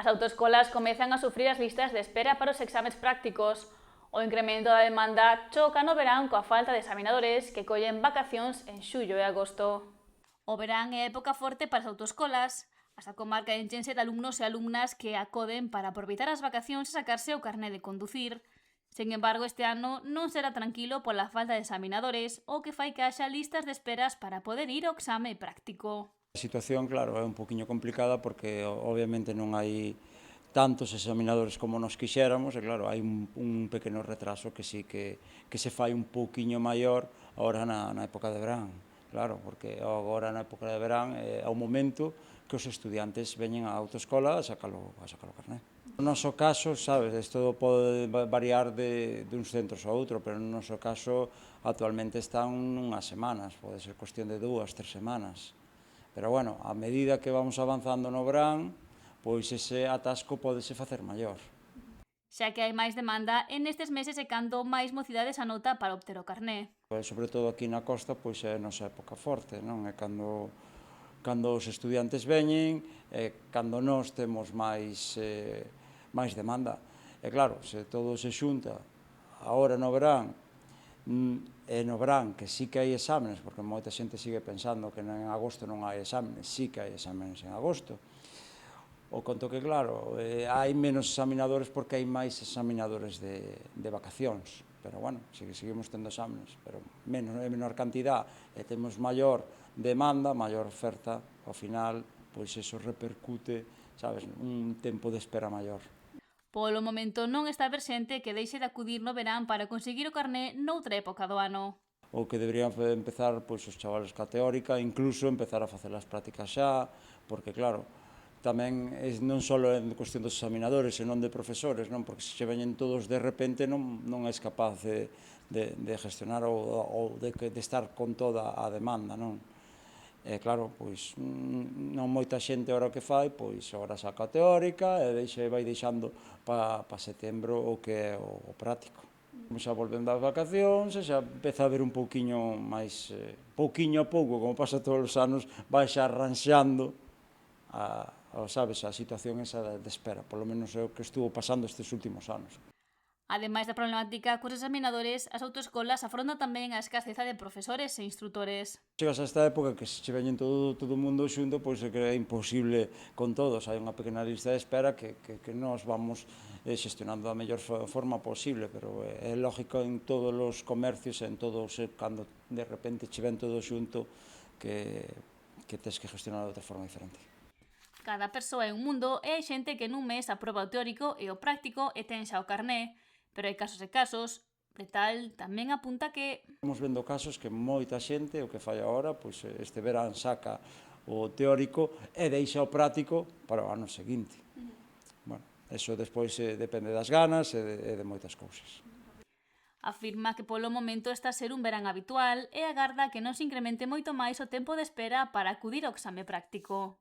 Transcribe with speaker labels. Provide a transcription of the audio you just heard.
Speaker 1: As autoescolas comezan a sufrir as listas de espera para os exames prácticos. O incremento da demanda choca no verán coa falta de examinadores que collen vacacións en xullo e agosto. O verán é época forte para as autoescolas. Esta comarca enchense de alumnos e alumnas que acoden para aproveitar as vacacións e sacarse o carné de conducir. Sen embargo, este ano non será tranquilo pola falta de examinadores, o que fai que haxa listas de esperas para poder ir ao exame práctico.
Speaker 2: A situación, claro, é un poquinho complicada porque obviamente non hai tantos examinadores como nos quixéramos e claro, hai un pequeno retraso que sí que se fai un poquinho maior agora na época de verán. Claro, porque agora na época de verán é o momento que os estudiantes veñen á autoescola a sacalo carné. No noso caso, sabes, isto pode variar de uns centros a outro, pero no noso caso actualmente están unhas semanas, pode ser cuestión de 2, 3 semanas. Pero bueno, a medida que vamos avanzando no verán, pois ese atasco pódese facer maior.
Speaker 1: Xa que hai máis demanda, en estes meses é cando máis mocidades anota para obter o carné.
Speaker 2: Sobre todo aquí na costa, pois é a nosa época forte, non? É cando os estudiantes veñen, cando nós temos máis demanda. E claro, se todo se xunta agora no verán, e no verán que sí que hai exámenes, porque moita xente sigue pensando que en agosto non hai exámenes, sí que hai exámenes en agosto. O conto que, claro, hai menos examinadores porque hai máis examinadores de vacacións, pero bueno, seguimos tendo exámenes, pero menor cantidad, e temos maior demanda, maior oferta, ao final, pois eso repercute, sabes, un tempo de espera maior.
Speaker 1: Polo momento non está a haber xente que deixe de acudir no verán para conseguir o carné noutra época do ano.
Speaker 2: O que deberían empezar pois, os chavales ca teórica, incluso empezar a facer as prácticas xa, porque claro, tamén non só en cuestión dos examinadores, senón de profesores, non? Porque se veñen todos de repente non és capaz de gestionar ou de estar con toda a demanda, non? E claro, pois non moita xente agora o que fai, pois agora saca a teórica e vai deixando para setembro o que é o práctico. Xa volvendo ás vacacións e xa empeza a haber un pouquiño máis, pouquiño a pouco, como pasa todos os anos, vai xa arranxando sabes, a situación esa de espera, polo menos é o que estuvo pasando estes últimos anos.
Speaker 1: Ademais da problemática cos examinadores, as autoescolas afrontan tamén a escaseza de profesores e instrutores.
Speaker 2: Chegas a esta época que se veñen todo o mundo xunto, pois é que é imposible con todos, hai unha pequena lista de espera que nós vamos xestionando da mellor forma posible, pero é lógico en todos os comercios, en todos, cando de repente che ven todo xunto, que tens que gestionar de outra forma diferente.
Speaker 1: Cada persoa é un mundo e hai xente que nun mes aproba o teórico e o práctico e ten xa o carné, pero hai casos e casos. Pretal tamén apunta que
Speaker 2: Estamos vendo casos que moita xente o que fai agora, pois este verán saca o teórico e deixa o práctico para o ano seguinte. Bueno, eso despois depende das ganas e de moitas cousas.
Speaker 1: afirma que polo momento está a ser un verán habitual e agarda que non se incremente moito máis o tempo de espera para acudir ao exame práctico.